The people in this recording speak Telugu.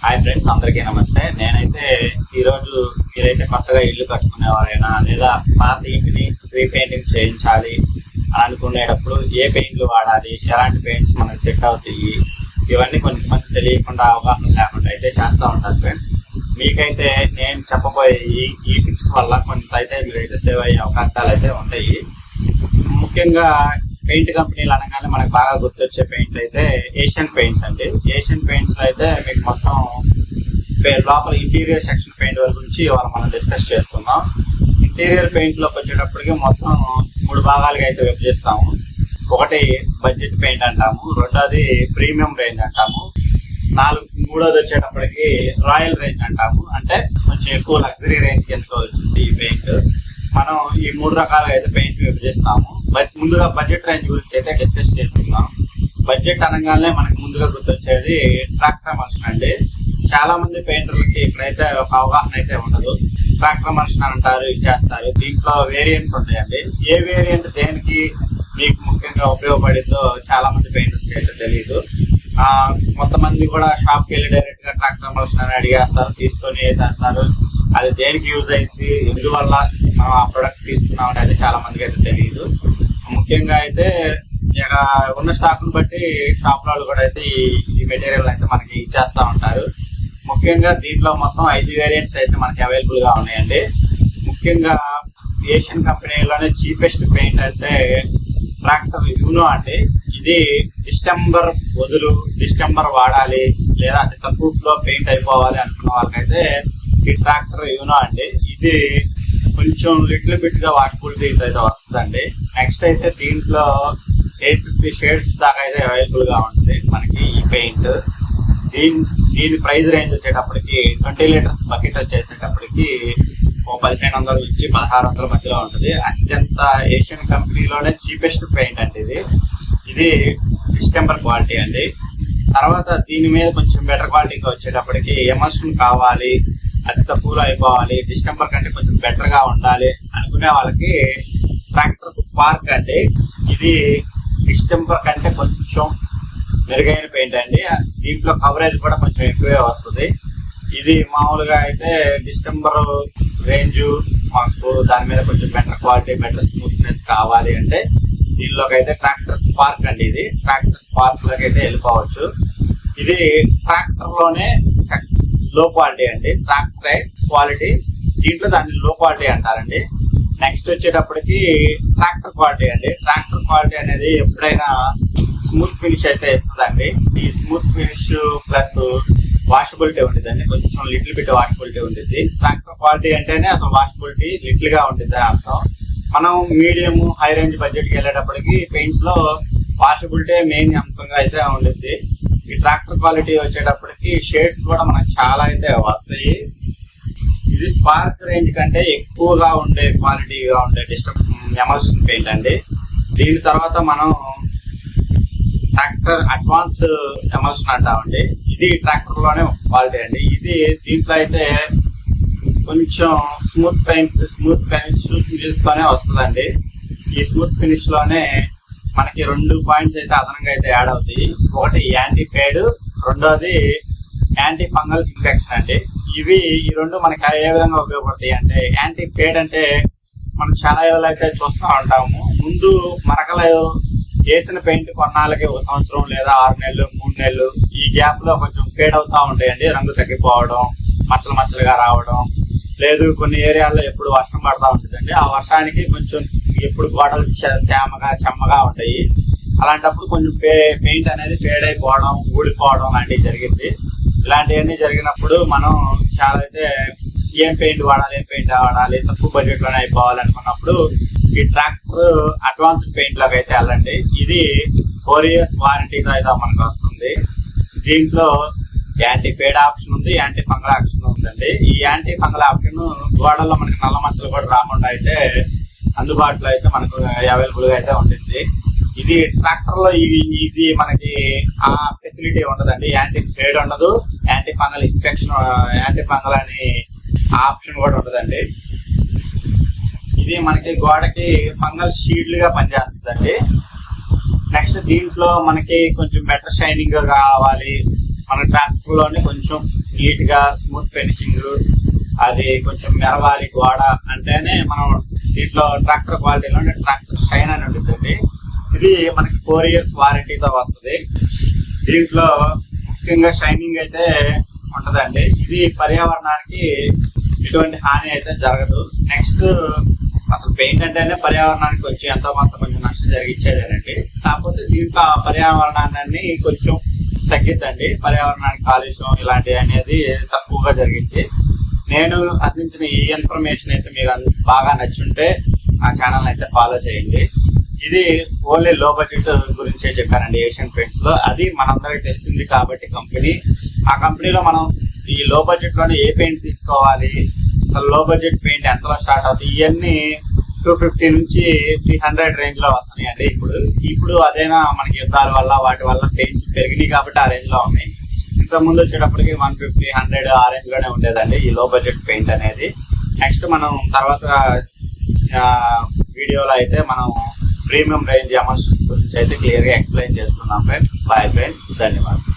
హాయ్ ఫ్రెండ్స్, అందరికీ నమస్తే. నేనైతే ఈరోజు మీరైతే కొత్తగా ఇల్లు కట్టుకునేవారైనా లేదా పాత ఇంటిని రీపెయింటింగ్ చేయించాలి అనుకునేటప్పుడు ఏ పెయింట్లు వాడాలి, ఎలాంటి పెయింట్స్ మనకు సెట్ అవుతాయి, ఇవన్నీ కొంతమంది తెలియకుండా అవగాహన లేకుండా అయితే చేస్తూ ఉంటారు ఫ్రెండ్స్. మీకైతే నేను చెప్పబోయే ఈ టిప్స్ వల్ల కొంత అయితే మీరైతే సేవ్ అయ్యే అవకాశాలు అయితే ఉంటాయి. ముఖ్యంగా పెయింట్ కంపెనీలు అనగానే మనకు బాగా గుర్తొచ్చే పెయింట్ అయితే ఏషియన్ పెయింట్స్ అండి. ఏషియన్ పెయింట్స్ లో అయితే మీకు మొత్తం లోపల ఇంటీరియర్ సెక్షన్ పెయింట్ గురించి ఇవాళ మనం డిస్కస్ చేసుకుందాం. ఇంటీరియర్ పెయింట్ లోకి వచ్చేటప్పటికి మొత్తం 3 భాగాలుగా అయితే విభజిస్తాము. ఒకటి బడ్జెట్ పెయింట్ అంటాము, రెండోది ప్రీమియం రేంజ్ అంటాము, మూడోది వచ్చేటప్పటికి రాయల్ రేంజ్ అంటాము. అంటే కొంచెం ఎక్కువ లగ్జరీ రేంజ్ కిందకు వచ్చింది ఈ పెయింట్. మనం ఈ 3 రకాలుగా అయితే పెయింట్ విభజిస్తాము. ముందుగా బడ్జెట్ రేంజ్ గురించి అయితే డిస్కస్ చేసుకుందాం. బడ్జెట్ అనగానే మనకి ముందుగా గుర్తొచ్చేది ట్రాక్టర్ ఎమల్షన్ అండి. చాలా మంది పెయింటర్లకి ఇక్కడైతే ఒక అవగాహన అయితే ఉండదు. ట్రాక్టర్ ఎమల్షన్ అంటారు, ఇచ్చేస్తారు. దీంట్లో వేరియంట్స్ ఉంటాయండి. ఏ వేరియంట్ దేనికి మీకు ముఖ్యంగా ఉపయోగపడిందో చాలా మంది పెయింటర్స్కి అయితే తెలియదు. కొంతమంది కూడా షాప్కి వెళ్ళి డైరెక్ట్ గా ట్రాక్టర్ ఎమల్షన్ అని అడిగేస్తారు, తీసుకొని వేసేస్తారు. అది దేనికి యూజ్ అయింది, ఎందువల్ల మనం ఆ ప్రొడక్ట్ తీసుకున్నాం అనేది చాలా మందికి అయితే తెలియదు. ముఖ్యంగా అయితే ఇక ఉన్న స్టాక్ ను బట్టి షాప్ వాళ్ళు కూడా అయితే ఈ మెటీరియల్ అయితే మనకి ఇచ్చేస్తా ఉంటారు. ముఖ్యంగా దీంట్లో మొత్తం 5 వేరియంట్స్ అయితే మనకి అవైలబుల్ గా ఉన్నాయండి. ముఖ్యంగా ఏషియన్ కంపెనీలోనే చీపెస్ట్ పెయింట్ అంటే ట్రాక్టర్ యూనో అండి. ఇది డిస్టెంబర్ వాడాలి లేదా అతి తక్కువలో పెయింట్ అయిపోవాలి అనుకున్న వాళ్ళకైతే ఈ ట్రాక్టర్ యూనో అండి. ఇది కొంచెం లిటిల్ బిట్ గా వాషబిలిటీ అయితే వస్తుందండి. నెక్స్ట్ అయితే దీంట్లో 850 షేడ్స్ దాకా అయితే అవైలబుల్ గా ఉంటుంది మనకి ఈ పెయింట్. దీని ప్రైస్ రేంజ్ వచ్చేటప్పటికి 20 లీటర్స్ బకెట్ వచ్చేసేటప్పటికి 1500 నుంచి 1600 మధ్యలో ఉంటుంది. అత్యంత ఏషియన్ కంపెనీలోనే చీపెస్ట్ పెయింట్ అండి ఇది డిస్టెంబర్ క్వాలిటీ అండి. తర్వాత దీని మీద కొంచెం బెటర్ క్వాలిటీగా వచ్చేటప్పటికి ఎమల్షన్ కావాలి, అతి తక్కువలో అయిపోవాలి, డిస్టెంబర్ కంటే కొంచెం బెటర్ గా ఉండాలి అనుకునే వాళ్ళకి ట్రాక్టర్ స్పార్క్ అండి. ఇది డిస్టెంబర్ కంటే కొంచెం మెరుగైన పెయింట్ అండి. దీంట్లో కవరేజ్ కూడా కొంచెం ఎక్కువే వస్తుంది. ఇది మామూలుగా అయితే డిస్టెంబర్ రేంజ్ మాకు దాని మీద కొంచెం బెటర్ క్వాలిటీ, బెటర్ స్మూత్నెస్ కావాలి అంటే దీనిలోకి అయితే ట్రాక్టర్ స్పార్క్ అండి. ఇది ట్రాక్టర్ స్పార్క్ లోకి అయితే వెళ్ళిపోవచ్చు. ఇది ట్రాక్టర్ లోనే లో క్వాలిటీ అండి. ట్రాక్టర్ క్వాలిటీ దీంట్లో దాన్ని లో క్వాలిటీ అంటారండి. నెక్స్ట్ వచ్చేటప్పటికి ట్రాక్టర్ క్వాలిటీ అండి. ట్రాక్టర్ క్వాలిటీ అనేది ఎప్పుడైనా స్మూత్ ఫినిష్ అయితే ఇస్తుందండి. ఈ స్మూత్ ఫినిష్ ప్లస్ వాషబిలిటీ ఉంటుందండి. కొంచెం లిటిల్ బిట్ వాషబిలిటీ ఉంటుంది. ట్రాక్టర్ క్వాలిటీ అంటేనే అసలు వాషబిలిటీ లిటిల్ గా ఉంటుంది అర్థం. మనం మీడియం హై రేంజ్ బడ్జెట్ కి వెళ్ళేటప్పటికి పెయింట్స్ లో వాషబిలిటీ మెయిన్ అంశంగా అయితే ఉంటుంది. ఈ ట్రాక్టర్ క్వాలిటీ వచ్చేటప్పటికి షేడ్స్ కూడా మనకు చాలా అయితే వస్తాయి. ఇది స్పార్క్ రేంజ్ కంటే ఎక్కువగా ఉండే క్వాలిటీగా ఉండే ఎమల్షన్ పెయింట్ అండి. దీని తర్వాత మనం ట్రాక్టర్ అడ్వాన్స్డ్ ఎమల్షన్ అంటామండి. ఇది ట్రాక్టర్ లోనే క్వాలిటీ అండి. దీంట్లో అయితే కొంచెం స్మూత్ ఫినిష్ తీసుకొనే వస్తుందండి. ఈ స్మూత్ ఫినిష్ లోనే మనకి 2 పాయింట్స్ అయితే అదనంగా అయితే యాడ్ అవుతాయి. ఒకటి యాంటీ ఫేడ్, రెండోది యాంటీ ఫంగల్ ఇన్ఫెక్షన్ అండి. ఈ 2 మనకి ఏ విధంగా ఉపయోగపడతాయి అంటే, యాంటీ ఫేడ్ అంటే మనం చాలా ఏళ్ళు అయితే చూస్తూ ఉంటాము. ముందు మరకలు వేసిన పెయింట్ కొన్నాళ్ళకి 1 సంవత్సరం లేదా 6 నెలలు 3 నెలలు ఈ గ్యాప్ లో కొంచెం ఫేడ్ అవుతా ఉంటాయండి. రంగు తగ్గిపోవడం, మచ్చలుగా రావడం, లేదు కొన్ని ఏరియాల్లో ఎప్పుడు వర్షం పడతా ఉంటుందండి. ఆ వర్షానికి కొంచెం ఎప్పుడు గోడలు తేమగా చెమ్మగా ఉంటాయి. అలాంటప్పుడు కొంచెం పెయింట్ అనేది ఫేడ్ అయిపోవడం, ఊడిపోవడం లాంటివి జరిగింది. ఇలాంటివన్నీ జరిగినప్పుడు మనం చాలా అయితే ఏం పెయింట్ వాడాలి, తక్కువ బడ్జెట్ లోనే అయిపోవాలి అనుకున్నప్పుడు ఈ ట్రాక్టర్ అడ్వాన్స్డ్ పెయింట్ లోకి అయితే వెళ్ళండి. ఇది 4 years వారంటీతో అయితే మనకు వస్తుంది. దీంట్లో యాంటీ ఫేడ్ ఆప్షన్ ఉంది, యాంటీ ఫంగల్ ఆప్షన్ ఉందండి. ఈ యాంటీ ఫంగల్ ఆప్షన్ గోడల్లో మనకి నల్ల మచ్చలు కూడా రాకుండా అయితే అందుబాటులో అయితే మనకు అవైలబుల్ గా అయితే ఉంటుంది. ఇది ట్రాక్టర్ లో ఇది మనకి ఆ ఫెసిలిటీ ఉండదండి. యాంటీ ఫేడ్ ఉండదు, యాంటీ ఫంగల్ అని ఆప్షన్ కూడా ఉండదండి. ఇది మనకి గోడకి ఫంగల్ షీల్డ్ గా పనిచేస్తుందండి. నెక్స్ట్ దీంట్లో మనకి కొంచెం బెటర్ షైనింగ్ గా కావాలి, మన ట్రాక్టర్ లోనే కొంచెం నీట్ గా స్మూత్ ఫినిషింగ్, అది కొంచెం మెరవాలి గోడ అంటేనే మనం దీంట్లో ట్రాక్టర్ క్వాలిటీలో ట్రాక్టర్ షైన్ అని ఉంటుందండి. ఇది మనకి 4 years వారంటీతో వస్తుంది. దీంట్లో ముఖ్యంగా షైనింగ్ అయితే ఉంటదండి. ఇది పర్యావరణానికి ఎటువంటి హాని అయితే జరగదు. నెక్స్ట్ అసలు పెయింట్ అంటేనే పర్యావరణానికి వచ్చి ఎంతో కొంచెం నష్టం జరిగించేదేనండి. కాకపోతే దీంట్లో పర్యావరణాన్ని కొంచెం తగ్గిద్దండి. పర్యావరణానికి కాలుష్యం ఇలాంటివి అనేది తక్కువగా జరిగింది. నేను అందించిన ఈ ఇన్ఫర్మేషన్ అయితే మీకు బాగా నచ్చుంటే నా ఛానల్ అయితే ఫాలో చేయండి. ఇది ఓన్లీ లో బడ్జెట్ గురించే చెప్పానండి ఏషియన్ పెయింట్స్ లో. అది మనందరికి తెలిసింది కాబట్టి ఆ కంపెనీలో మనం ఈ లో బడ్జెట్ లోనే ఏ పెయింట్ తీసుకోవాలి, అసలు లో బడ్జెట్ పెయింట్ ఎంతలో స్టార్ట్ అవుతుంది, ఇవన్నీ 250 నుంచి 300 రేంజ్ లో వస్తున్నాయండి. ఇప్పుడు అదైనా మనకి యుద్ధాల వల్ల వాటి వల్ల పెయింట్ పెరిగినాయి కాబట్టి ఆ రేంజ్ లో ఉన్నాయి. ఇంత ముందు వచ్చేటప్పటికి 150, 100 ఆ రేంజ్ లోనే ఉండేదండి ఈ లో బడ్జెట్ పెయింట్ అనేది. నెక్స్ట్ మనం తర్వాత వీడియోలో అయితే మనం ప్రీమియం రేంజ్ ఎమర్షన్స్ గురించి అయితే క్లియర్ గా ఎక్స్ప్లెయిన్ చేస్తున్నాం ఫ్రెండ్స్. బాయ్ ఫ్రెండ్స్, ధన్యవాదాలు.